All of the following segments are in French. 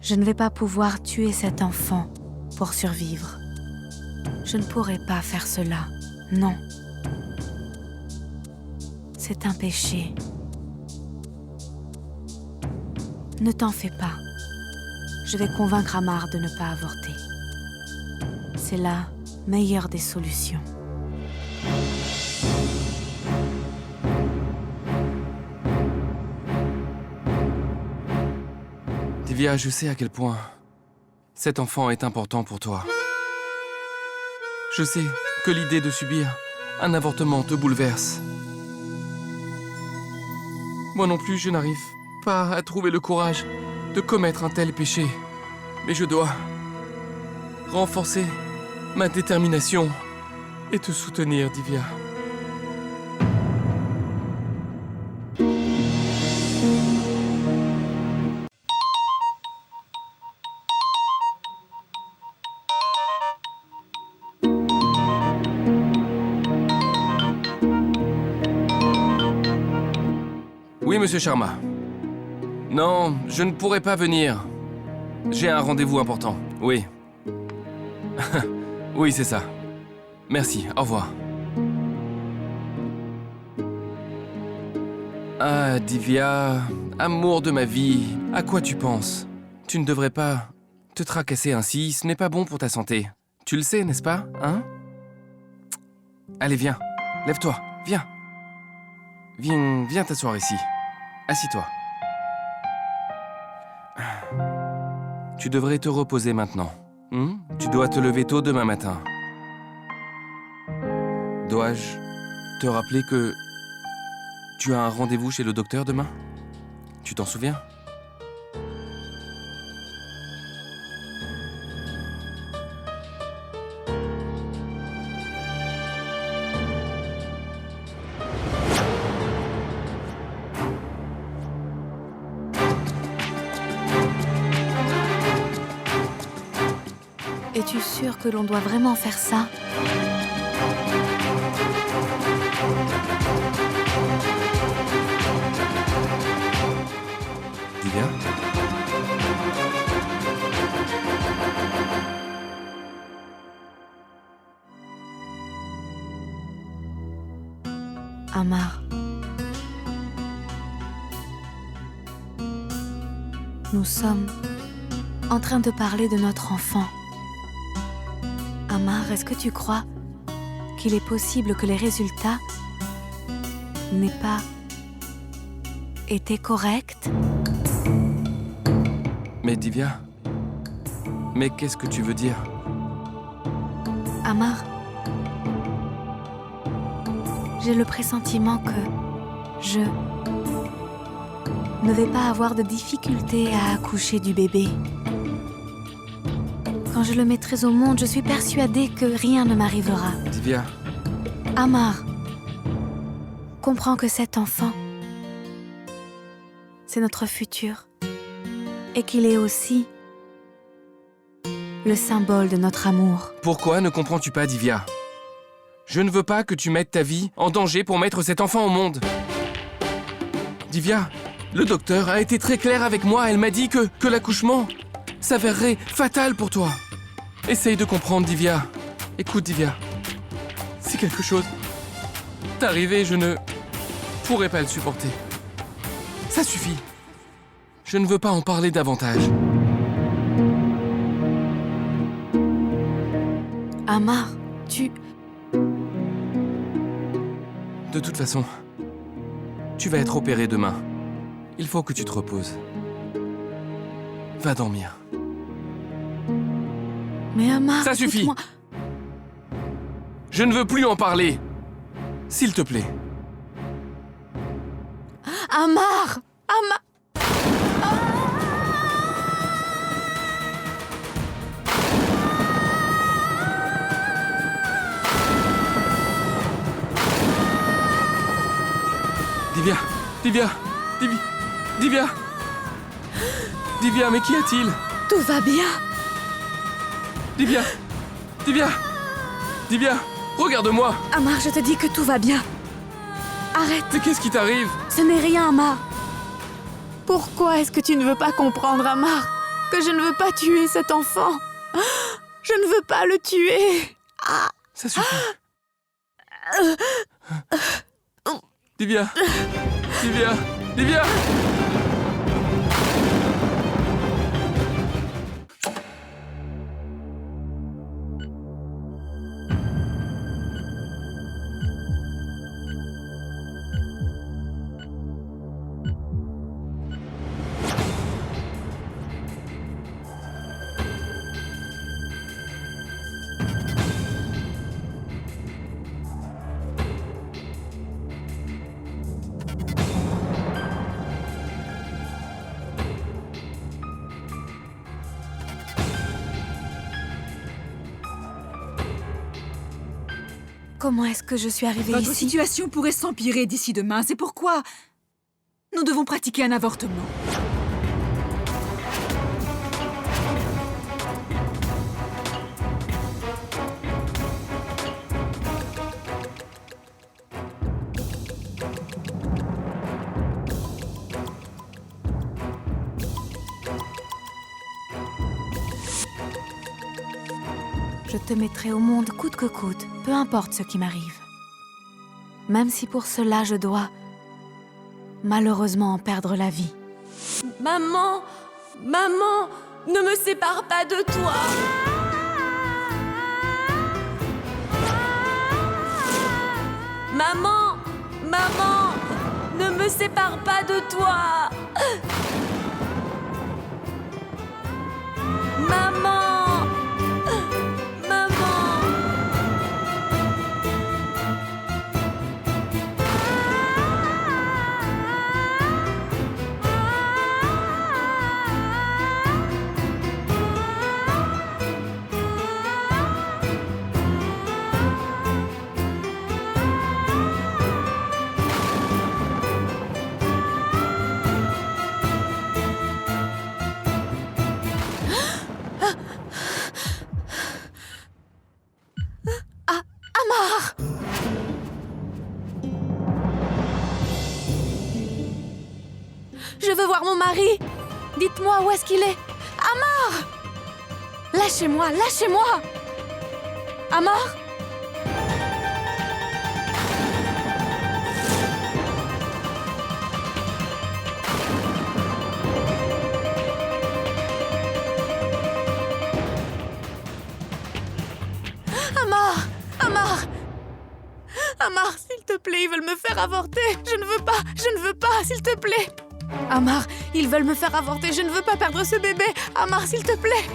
Je ne vais pas pouvoir tuer cet enfant pour survivre. Je ne pourrai pas faire cela, non. C'est un péché. Ne t'en fais pas. Je vais convaincre Amar de ne pas avorter. C'est la meilleure des solutions. Divya, je sais à quel point cet enfant est important pour toi. Je sais que l'idée de subir un avortement te bouleverse. Moi non plus, je n'arrive pas à trouver le courage de commettre un tel péché. Mais je dois renforcer ma détermination et te soutenir, Divya. Oui, monsieur Sharma. Non, je ne pourrai pas venir. J'ai un rendez-vous important, oui. Oui, c'est ça. Merci, au revoir. Ah, Divya, amour de ma vie, à quoi tu penses? Tu ne devrais pas te tracasser ainsi, ce n'est pas bon pour ta santé. Tu le sais, n'est-ce pas, hein? Allez, viens, lève-toi, viens. Viens t'asseoir ici. Assis-toi. Tu devrais te reposer maintenant. Tu dois te lever tôt demain matin. Dois-je te rappeler que tu as un rendez-vous chez le docteur demain? Tu t'en souviens? Es-tu sûr que l'on doit vraiment faire ça? Divya? Amar. Nous sommes en train de parler de notre enfant. Amar, est-ce que tu crois qu'il est possible que les résultats n'aient pas été corrects? Mais Divya? Mais qu'est-ce que tu veux dire? Amar, j'ai le pressentiment que je ne vais pas avoir de difficulté à accoucher du bébé. Quand je le mettrai au monde, je suis persuadée que rien ne m'arrivera. Divya? Amar, comprends que cet enfant, c'est notre futur. Et qu'il est aussi le symbole de notre amour. Pourquoi ne comprends-tu pas, Divya? Je ne veux pas que tu mettes ta vie en danger pour mettre cet enfant au monde. Divya, le docteur a été très clair avec moi. Elle m'a dit que l'accouchement s'avérerait fatal pour toi. Essaye de comprendre, Divya. Écoute, Divya. Si quelque chose t'arrivait, je ne pourrais pas le supporter. Ça suffit. Je ne veux pas en parler davantage. Amar, tu... De toute façon, tu vas être opéré demain. Il faut que tu te reposes. Va dormir. Mais Amar, Ça suffit. écoute-moi. Je ne veux plus en parler. S'il te plaît. Amar! Amar! Divya, Divya, Divya. Divya, mais qu'y a-t-il? Tout va bien. Divya, regarde-moi. Amar, je te dis que tout va bien. Arrête, Mais qu'est-ce qui t'arrive? ce n'est rien, Amar. Pourquoi est-ce que tu ne veux pas comprendre, Amar? que je ne veux pas tuer cet enfant. Je ne veux pas le tuer. Ça suffit. Divya. Divya. Divya. Comment est-ce que je suis arrivée Votre ici? situation pourrait s'empirer d'ici demain. C'est pourquoi nous devons pratiquer un avortement. Je te mettrai au monde coûte que coûte, peu importe ce qui m'arrive. Même si pour cela je dois, malheureusement, en perdre la vie. Maman, maman, ne me sépare pas de toi. Maman, maman, ne me sépare pas de toi. Maman, maman. Amar! Je veux voir mon mari! Dites-moi où est-ce qu'il est? Amar! Lâchez-moi, lâchez-moi! Amar? Amar! Amar! Amar, s'il te plaît, ils veulent me faire avorter. Je ne veux pas, s'il te plaît. Amar, ils veulent me faire avorter. Je ne veux pas perdre ce bébé. Amar, s'il te plaît.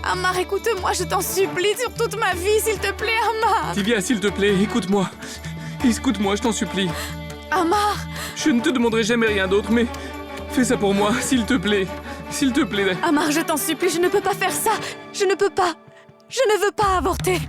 Amar, écoute-moi, je t'en supplie, sur toute ma vie, s'il te plaît, Amar. Divya, s'il te plaît, écoute-moi. Écoute-moi, je t'en supplie. Amar, Je ne te demanderai jamais rien d'autre, mais fais ça pour moi, s'il te plaît. S'il te plaît. Amar, je t'en supplie, je ne peux pas faire ça. Je ne peux pas. Je ne veux pas avorter.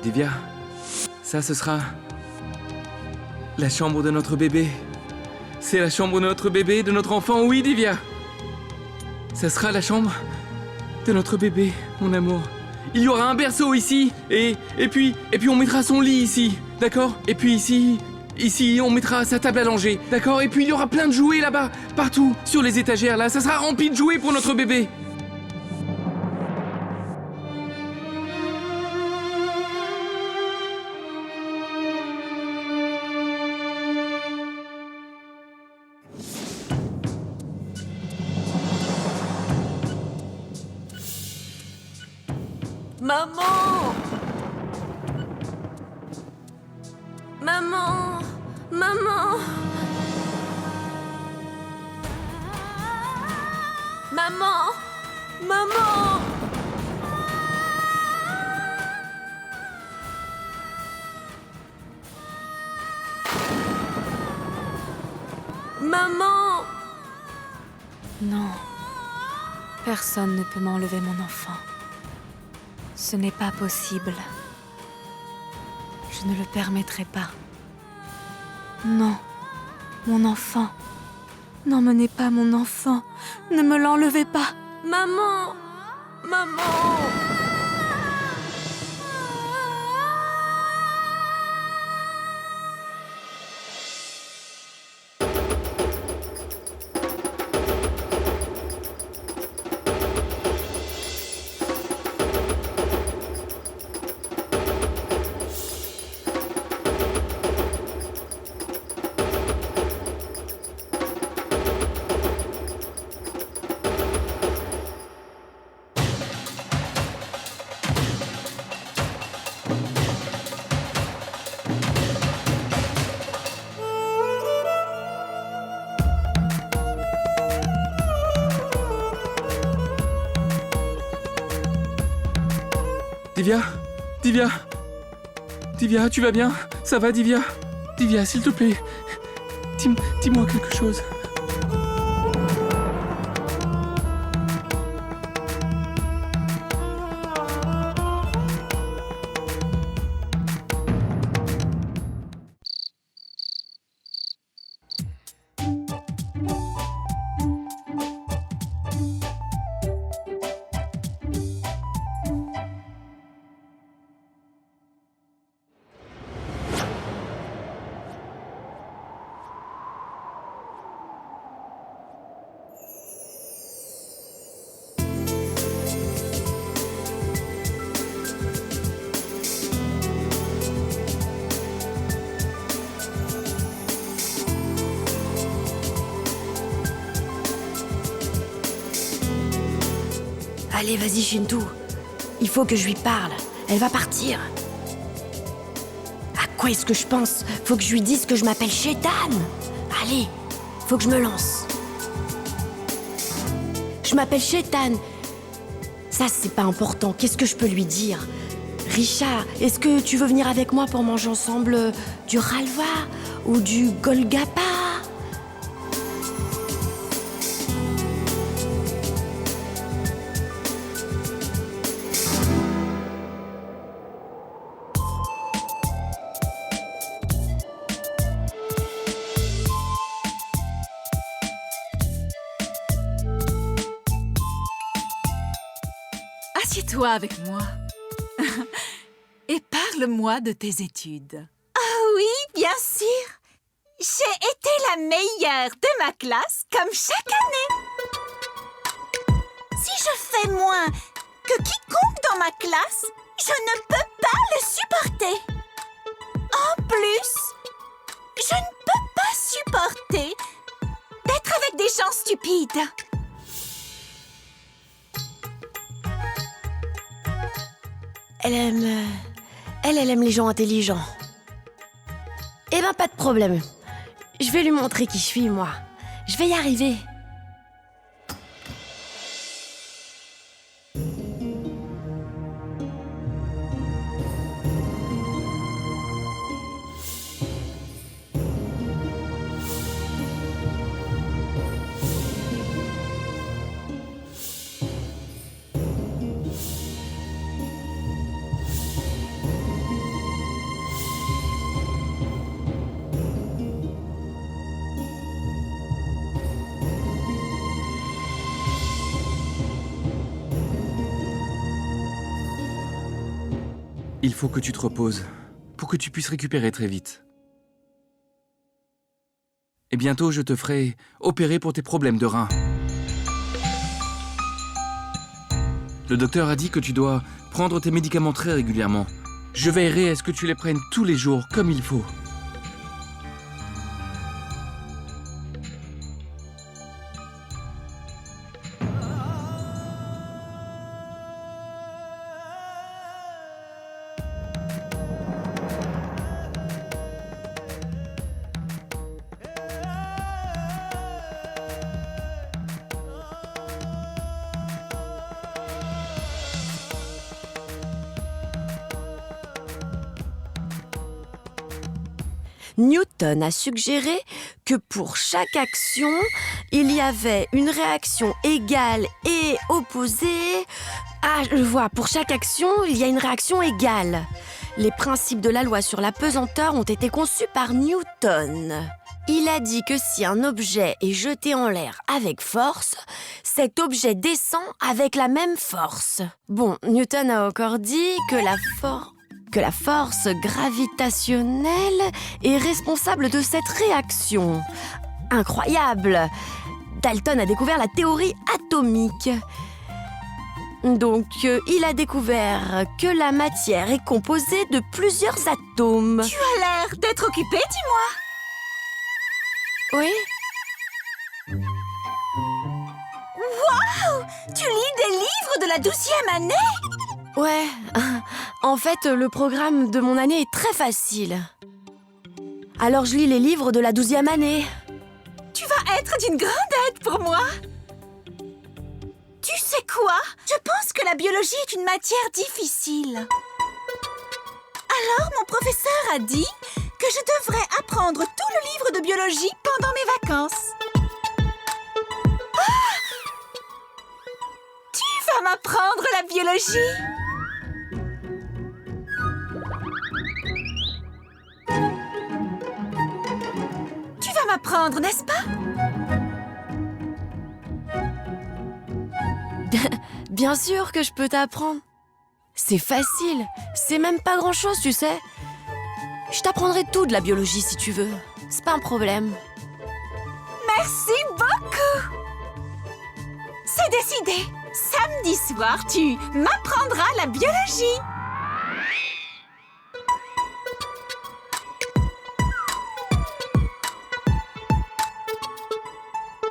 Divya, ça ce sera la chambre de notre bébé. C'est la chambre de notre bébé, de notre enfant, oui Divya. Ça sera la chambre de notre bébé, mon amour. Il y aura un berceau ici, et puis on mettra son lit ici, d'accord? Et puis ici, Ici, on mettra sa table à langer, d'accord? Et puis il y aura plein de jouets là-bas, partout, sur les étagères là, ça sera rempli de jouets pour notre bébé. Maman! Maman! Maman! Maman! Maman! Maman! Non. Personne ne peut m'enlever mon enfant. Ce n'est pas possible. Je ne le permettrai pas. Non. Mon enfant. N'emmenez pas mon enfant. Ne me l'enlevez pas. Maman! Maman! Divya? Divya? Divya, tu vas bien? Ça va, Divya? Divya, s'il te plaît, dis-moi quelque chose. Allez, vas-y, Shintou. Il faut que je lui parle. Elle va partir. À quoi est-ce que je pense? Faut que je lui dise que je m'appelle Chétan. Allez, faut que je me lance. Je m'appelle Chétan. Ça, c'est pas important. Qu'est-ce que je peux lui dire? Richard, est-ce que tu veux venir avec moi pour manger ensemble du halva ou du golgappa? Assieds-toi avec moi. Et parle-moi de tes études. Oui, bien sûr. J'ai été la meilleure de ma classe, comme chaque année. Si je fais moins que quiconque dans ma classe, je ne peux pas le supporter. En plus, je ne peux pas supporter d'être avec des gens stupides. Elle aime les gens intelligents. Eh ben, pas de problème. Je vais lui montrer qui je suis, moi. Je vais y arriver. Il faut que tu te reposes, pour que tu puisses récupérer très vite. Et bientôt, je te ferai opérer pour tes problèmes de reins. Le docteur a dit que tu dois prendre tes médicaments très régulièrement. Je veillerai à ce que tu les prennes tous les jours, comme il faut. Newton a suggéré que pour chaque action, il y avait une réaction égale et opposée. Ah, je vois, pour chaque action, il y a une réaction égale. Les principes de la loi sur la pesanteur ont été conçus par Newton. Il a dit que si un objet est jeté en l'air avec force, cet objet descend avec la même force. Bon, Newton a encore dit que la force gravitationnelle est responsable de cette réaction. Incroyable! Dalton a découvert la théorie atomique. Donc, il a découvert que la matière est composée de plusieurs atomes. Tu as l'air d'être occupée, dis-moi. Oui? Waouh! Tu lis des livres de la 12e année? Ouais. En fait, le programme de mon année est très facile. Alors je lis les livres de la 12e année. Tu vas être d'une grande aide pour moi. Tu sais quoi? Je pense que la biologie est une matière difficile. Alors mon professeur a dit que je devrais apprendre tout le livre de biologie pendant mes vacances. Ah! Tu vas m'apprendre la biologie? Tu vas m'apprendre, n'est-ce pas? Bien sûr que je peux t'apprendre. C'est facile. C'est même pas grand-chose, tu sais. Je t'apprendrai tout de la biologie si tu veux. C'est pas un problème. Merci beaucoup! C'est décidé! Samedi soir, tu m'apprendras la biologie!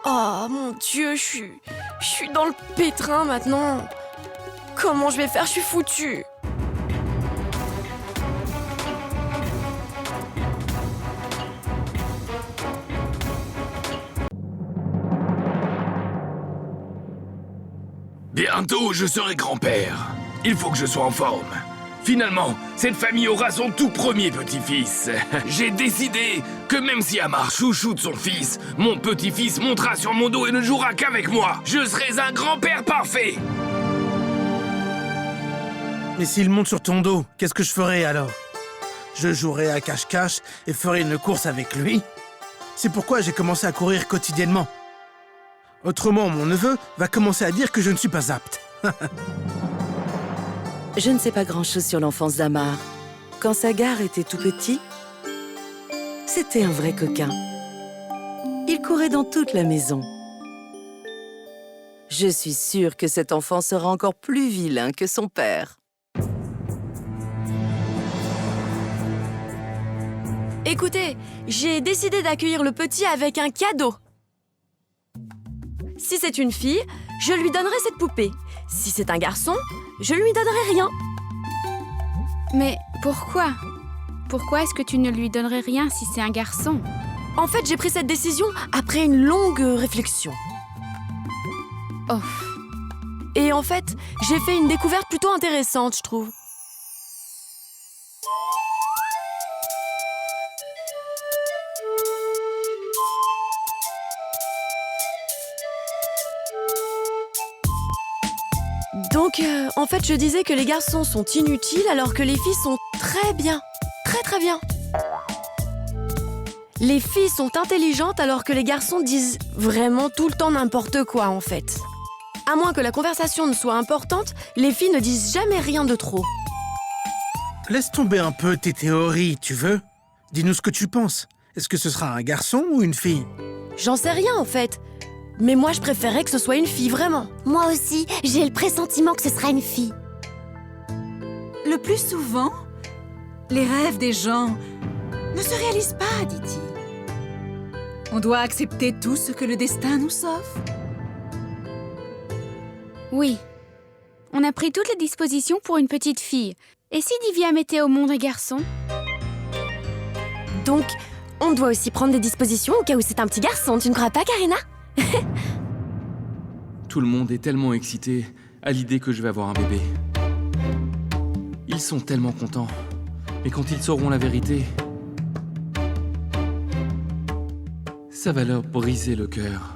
Oh mon Dieu, je suis dans le pétrin maintenant. Comment je vais faire? Je suis foutue. Bientôt, je serai grand-père. Il faut que je sois en forme. Finalement, cette famille aura son tout premier petit-fils. J'ai décidé que même si Amar chouchoute son fils, mon petit-fils montera sur mon dos et ne jouera qu'avec moi. Je serai un grand-père parfait. Mais s'il monte sur ton dos, qu'est-ce que je ferai alors? Je jouerai à cache-cache et ferai une course avec lui. C'est pourquoi j'ai commencé à courir quotidiennement. Autrement, mon neveu va commencer à dire que je ne suis pas apte. Je ne sais pas grand-chose sur l'enfance d'Amar. Quand Sagar était tout petit, c'était un vrai coquin. Il courait dans toute la maison. Je suis sûre que cet enfant sera encore plus vilain que son père. Écoutez, j'ai décidé d'accueillir le petit avec un cadeau. Si c'est une fille, je lui donnerai cette poupée. Si c'est un garçon, je lui donnerai rien. Mais pourquoi? Pourquoi est-ce que tu ne lui donnerais rien si c'est un garçon? En fait, j'ai pris cette décision après une longue réflexion. Oh. Et en fait, j'ai fait une découverte plutôt intéressante, je trouve. Donc, en fait, je disais que les garçons sont inutiles alors que les filles sont très bien. Très très bien. Les filles sont intelligentes alors que les garçons disent vraiment tout le temps n'importe quoi, en fait. À moins que la conversation ne soit importante, les filles ne disent jamais rien de trop. Laisse tomber un peu tes théories, tu veux? Dis-nous ce que tu penses. Est-ce que ce sera un garçon ou une fille? J'en sais rien en fait. Mais moi je préférerais que ce soit une fille, vraiment. Moi aussi, j'ai le pressentiment que ce sera une fille. Le plus souvent, les rêves des gens ne se réalisent pas, dit-il. On doit accepter tout ce que le destin nous offre. Oui. On a pris toutes les dispositions pour une petite fille. Et si Divya mettait au monde un garçon? Donc, on doit aussi prendre des dispositions au cas où c'est un petit garçon, tu ne crois pas, Karina? Tout le monde est tellement excité à l'idée que je vais avoir un bébé. Ils sont tellement contents. Mais quand ils sauront la vérité, ça va leur briser le cœur.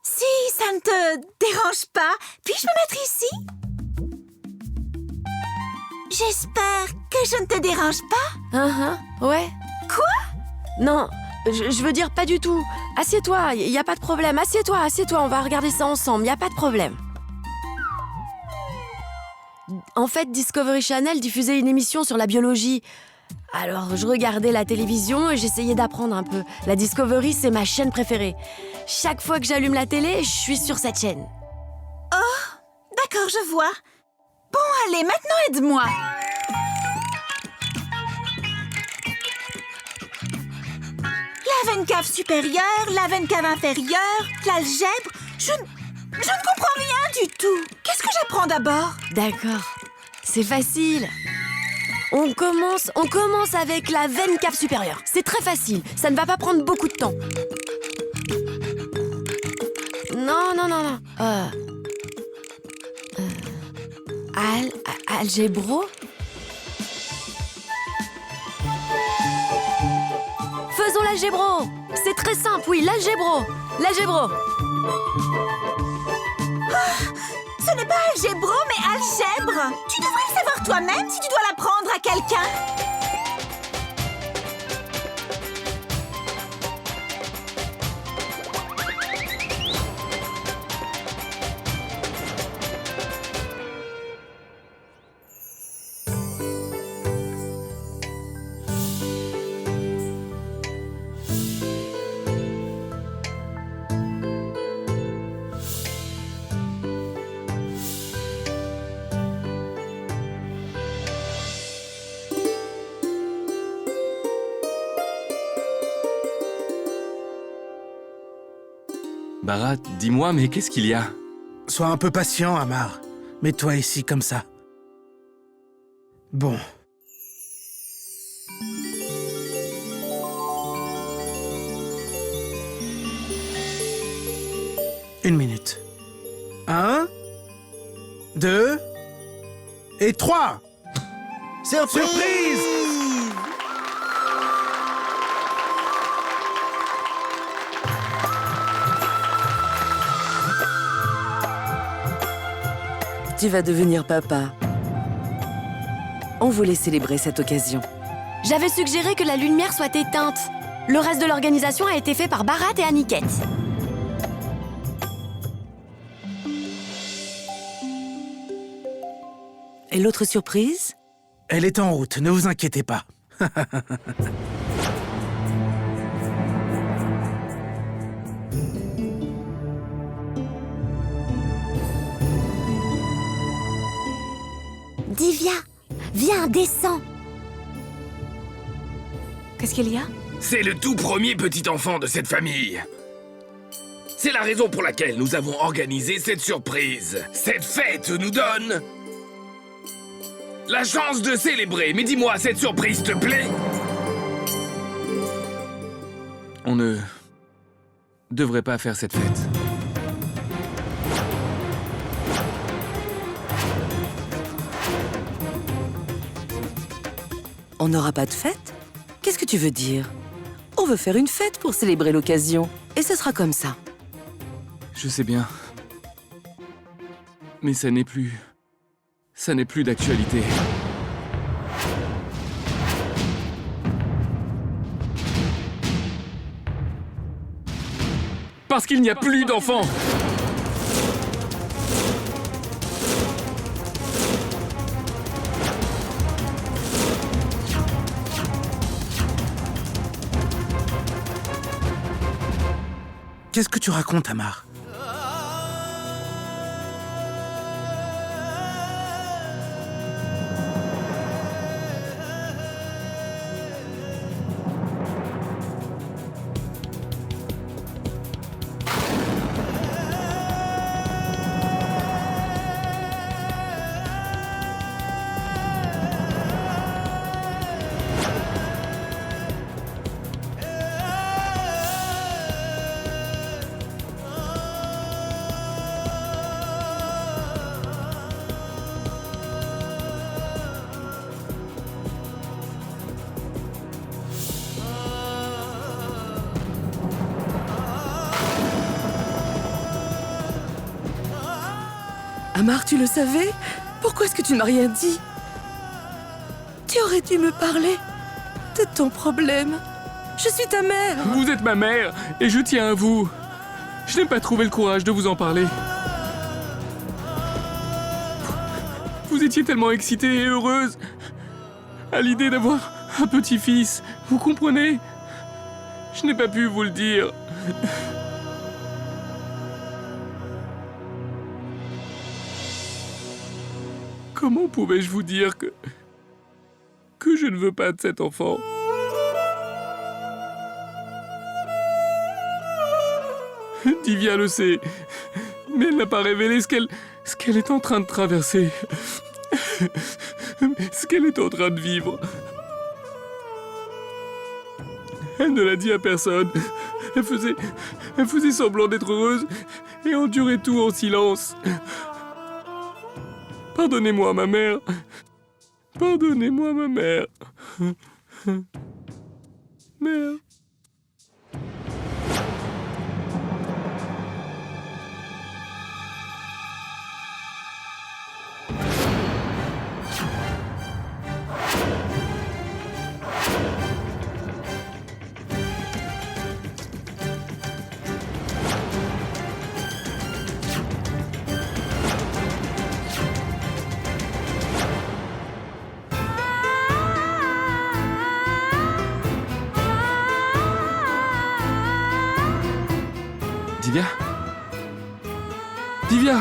Si ça ne te dérange pas, puis-je me mettre ici? J'espère que je ne te dérange pas. Ouais. Quoi? Non, je veux dire pas du tout. Assieds-toi, y a pas de problème. Assieds-toi, on va regarder ça ensemble, y a pas de problème. En fait, Discovery Channel diffusait une émission sur la biologie. Alors, je regardais la télévision et j'essayais d'apprendre un peu. La Discovery, c'est ma chaîne préférée. Chaque fois que j'allume la télé, je suis sur cette chaîne. D'accord, je vois. Bon, allez, maintenant aide-moi. La veine cave supérieure, la veine cave inférieure, l'algèbre. Je ne comprends rien du tout. Qu'est-ce que j'apprends d'abord? D'accord, c'est facile. On commence avec la veine cave supérieure. C'est très facile, ça ne va pas prendre beaucoup de temps. Non. Algébro? Faisons l'algébro. C'est très simple, oui, l'algébro. Ce n'est pas algébro, mais algèbre. Tu devrais le savoir toi-même si tu dois l'apprendre à quelqu'un. Bharat, dis-moi, mais qu'est-ce qu'il y a? Sois un peu patient, Amar. Mets-toi ici comme ça. Bon. Une minute. 1, 2 et 3. Surprise! Tu vas devenir papa. On voulait célébrer cette occasion. J'avais suggéré que la lumière soit éteinte. Le reste de l'organisation a été fait par Bharat et Aniket. Et l'autre surprise? Elle est en route, ne vous inquiétez pas. Divya, viens, descends. Qu'est-ce qu'il y a? C'est le tout premier petit enfant de cette famille. C'est la raison pour laquelle nous avons organisé cette surprise. Cette fête nous donne la chance de célébrer. Mais dis-moi, cette surprise te plaît? On ne devrait pas faire cette fête. On n'aura pas de fête? Qu'est-ce que tu veux dire? On veut faire une fête pour célébrer l'occasion. Et ce sera comme ça. Je sais bien. Mais ça n'est plus... Ça n'est plus d'actualité. Parce qu'il n'y a plus d'enfants! Qu'est-ce que tu racontes, Amar? Amar, tu le savais? Pourquoi est-ce que tu ne m'as rien dit? Tu aurais dû me parler de ton problème. Je suis ta mère. Vous êtes ma mère, et je tiens à vous. Je n'ai pas trouvé le courage de vous en parler. Vous étiez tellement excitée et heureuse à l'idée d'avoir un petit-fils. Vous comprenez? Je n'ai pas pu vous le dire. Comment pouvais-je vous dire que je ne veux pas de cet enfant? Divya le sait, mais elle n'a pas révélé ce qu'elle est en train de traverser, ce qu'elle est en train de vivre. Elle ne l'a dit à personne. Elle faisait semblant d'être heureuse et endurait tout en silence. Pardonnez-moi, ma mère. Pardonnez-moi, ma mère. Mère. Divya? Divya!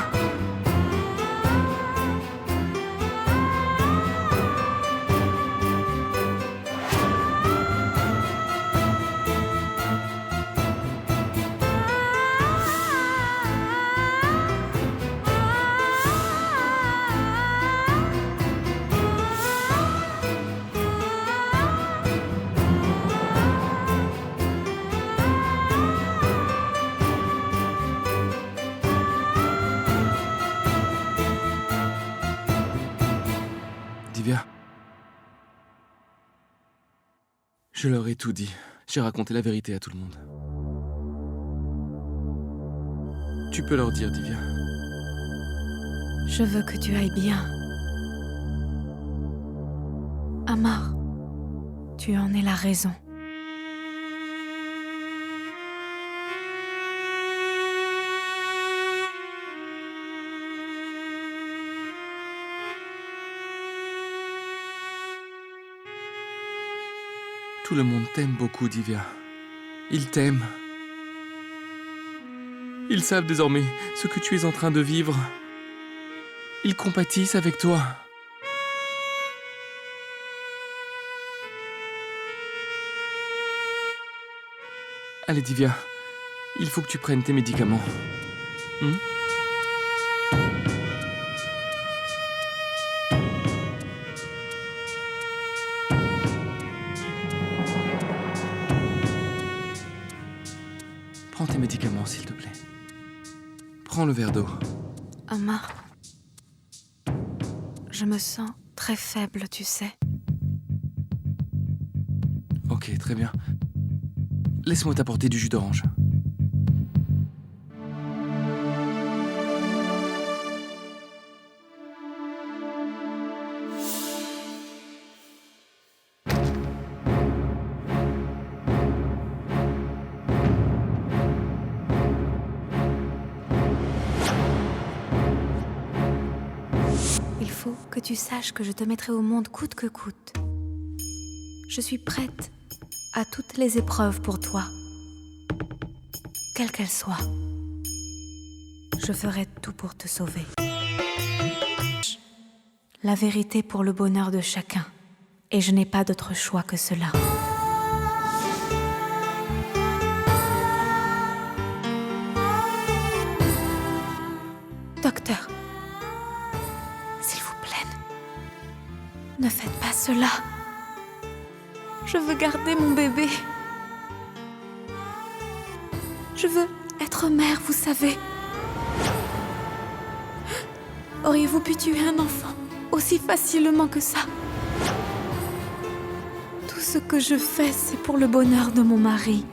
Divya. Je leur ai tout dit. J'ai raconté la vérité à tout le monde. Tu peux leur dire, Divya. Je veux que tu ailles bien. Amar, tu en es la raison. Tout le monde t'aime beaucoup, Divya. Ils t'aiment. Ils savent désormais ce que tu es en train de vivre. Ils compatissent avec toi. Allez, Divya, Il faut que tu prennes tes médicaments. Prends tes médicaments, s'il te plaît. Prends le verre d'eau. Amar, je me sens très faible, tu sais. Ok, très bien. Laisse-moi t'apporter du jus d'orange. Il faut que tu saches que je te mettrai au monde coûte que coûte. Je suis prête à toutes les épreuves pour toi, quelles qu'elles soient. Je ferai tout pour te sauver. La vérité pour le bonheur de chacun, et je n'ai pas d'autre choix que cela. Docteur, s'il vous plaît, ne faites pas cela. Je veux garder mon bébé. Je veux être mère, vous savez. Auriez-vous pu tuer un enfant aussi facilement que ça? Tout ce que je fais, c'est pour le bonheur de mon mari.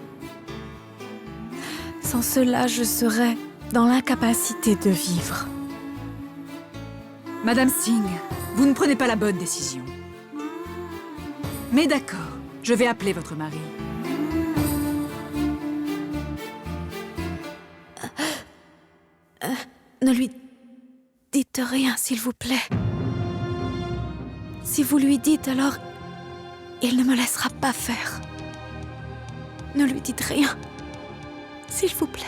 Sans cela, je serais dans l'incapacité de vivre. Madame Singh, vous ne prenez pas la bonne décision. Mais d'accord, je vais appeler votre mari. Ne lui dites rien, s'il vous plaît. Si vous lui dites, alors il ne me laissera pas faire. Ne lui dites rien, s'il vous plaît.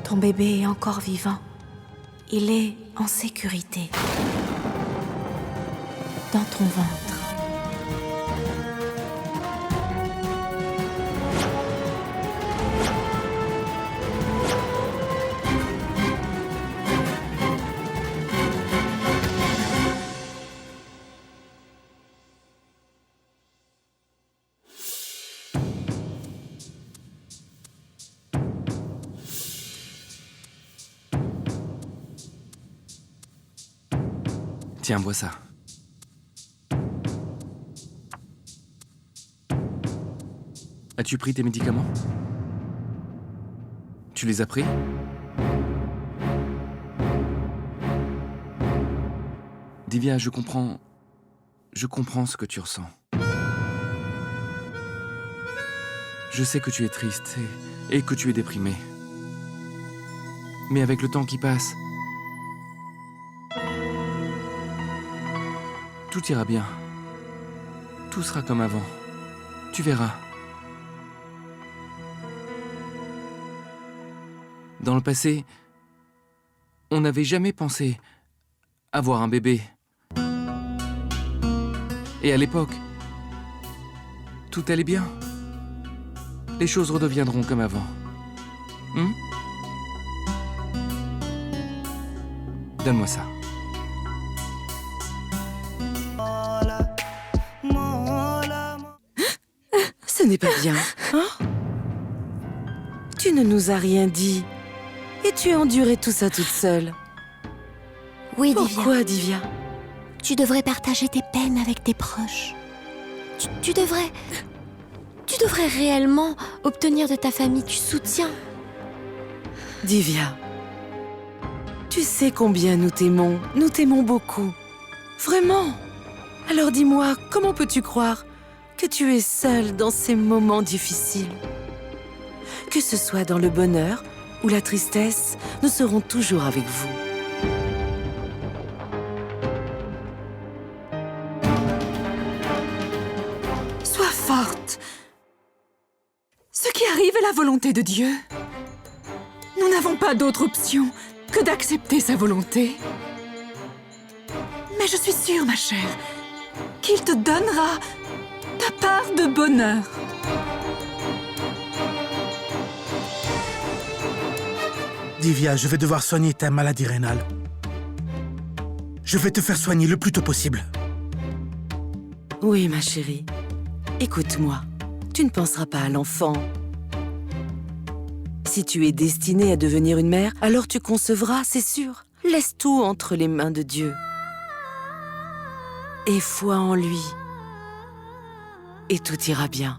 Ton bébé est encore vivant. Il est en sécurité. Dans ton ventre. Tiens, bois ça. As-tu pris tes médicaments? Tu les as pris? Divya, je comprends ce que tu ressens. Je sais que tu es triste et que tu es déprimée. Mais avec le temps qui passe, tout ira bien. Tout sera comme avant. Tu verras. Dans le passé, on n'avait jamais pensé avoir un bébé. Et à l'époque, tout allait bien. Les choses redeviendront comme avant. Donne-moi ça. Ce n'est pas bien, hein? Tu ne nous as rien dit. Et tu as enduré tout ça toute seule. Oui, Divya. Pourquoi, Divya? Tu devrais partager tes peines avec tes proches. Tu devrais réellement obtenir de ta famille du soutien. Divya, tu sais combien nous t'aimons beaucoup. Vraiment. Alors dis-moi, comment peux-tu croire que tu es seule dans ces moments difficiles? Que ce soit dans le bonheur ou la tristesse, nous serons toujours avec vous. Sois forte. Ce qui arrive est la volonté de Dieu. Nous n'avons pas d'autre option que d'accepter sa volonté. Mais je suis sûre, ma chère, qu'il te donnera ta part de bonheur. Divya, je vais devoir soigner ta maladie rénale. Je vais te faire soigner le plus tôt possible. Oui, ma chérie. Écoute-moi, tu ne penseras pas à l'enfant. Si tu es destinée à devenir une mère, alors tu concevras, c'est sûr. Laisse tout entre les mains de Dieu. Et foi en lui. Et tout ira bien.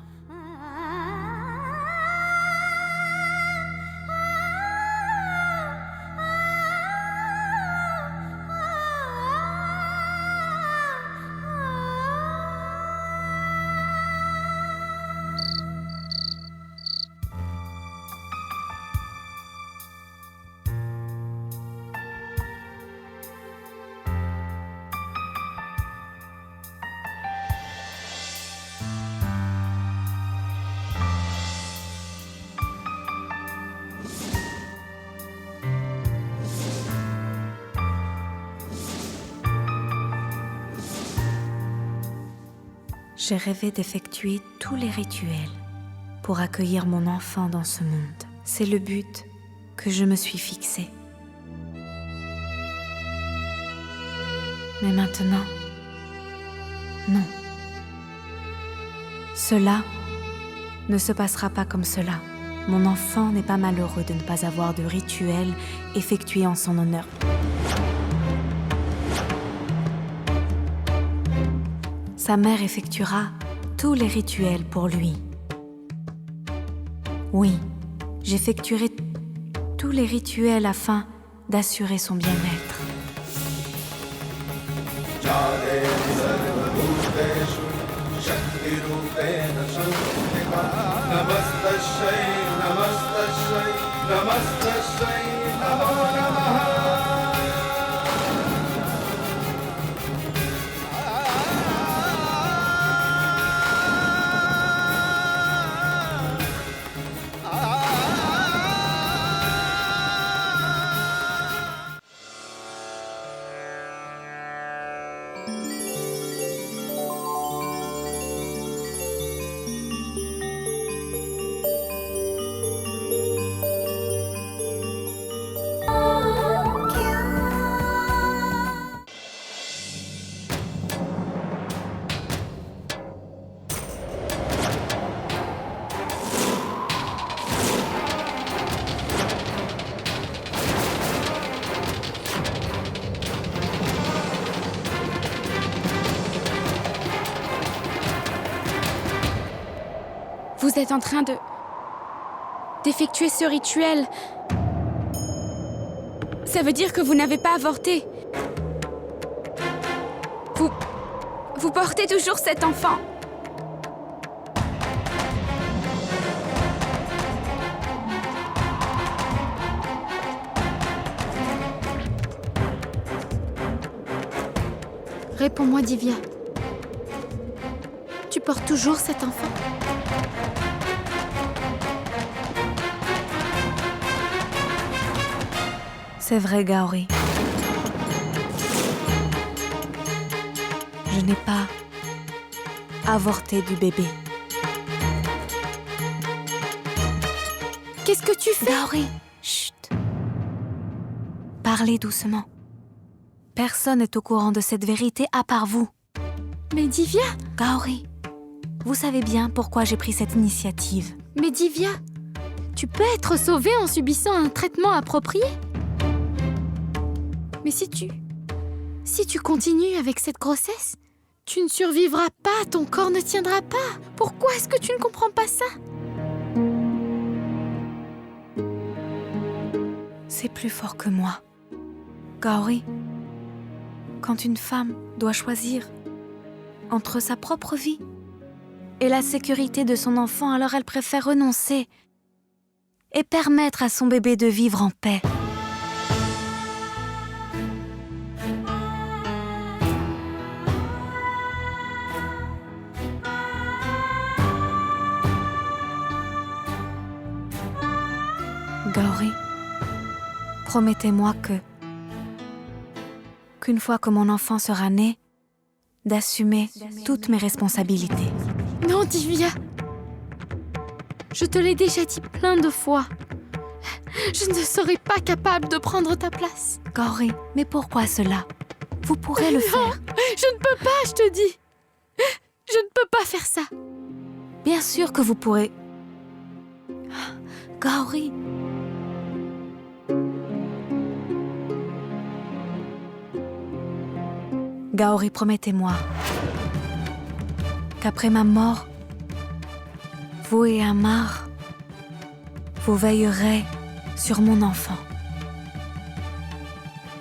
J'ai rêvé d'effectuer tous les rituels pour accueillir mon enfant dans ce monde. C'est le but que je me suis fixé. Mais maintenant, non. Cela ne se passera pas comme cela. Mon enfant n'est pas malheureux de ne pas avoir de rituel effectué en son honneur. Sa mère effectuera tous les rituels pour lui. Oui, j'effectuerai tous les rituels afin d'assurer son bien-être. Vous êtes en train d'effectuer ce rituel. Ça veut dire que vous n'avez pas avorté. Vous portez toujours cet enfant. Réponds-moi, Divya. Tu portes toujours cet enfant? C'est vrai, Gaori. Je n'ai pas avorté du bébé. Qu'est-ce que tu fais? Gaori, chut. Parlez doucement. Personne n'est au courant de cette vérité à part vous. Mais Divya! Gaori, vous savez bien pourquoi j'ai pris cette initiative. Mais Divya, tu peux être sauvée en subissant un traitement approprié. Mais si tu continues avec cette grossesse, tu ne survivras pas, ton corps ne tiendra pas. Pourquoi est-ce que tu ne comprends pas ça? C'est plus fort que moi. Gaori, quand une femme doit choisir entre sa propre vie et la sécurité de son enfant, alors elle préfère renoncer et permettre à son bébé de vivre en paix. Gaori, promettez-moi qu'une fois que mon enfant sera né, d'assumer toutes mes responsabilités. Non, Divya. Je te l'ai déjà dit plein de fois. Je ne serai pas capable de prendre ta place. Gauri, mais pourquoi cela? Vous pourrez le faire. Je ne peux pas, je te dis. Je ne peux pas faire ça. Bien sûr que vous pourrez. Gauri. Gauri, promettez-moi qu'après ma mort, vous et Amar, vous veillerez sur mon enfant.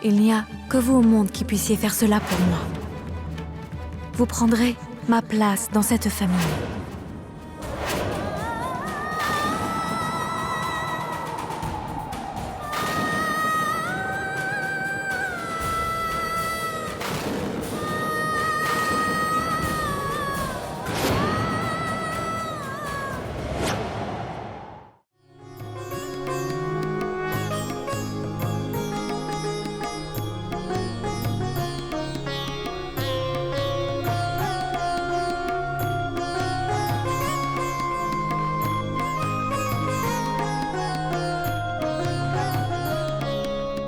Il n'y a que vous au monde qui puissiez faire cela pour moi. Vous prendrez ma place dans cette famille.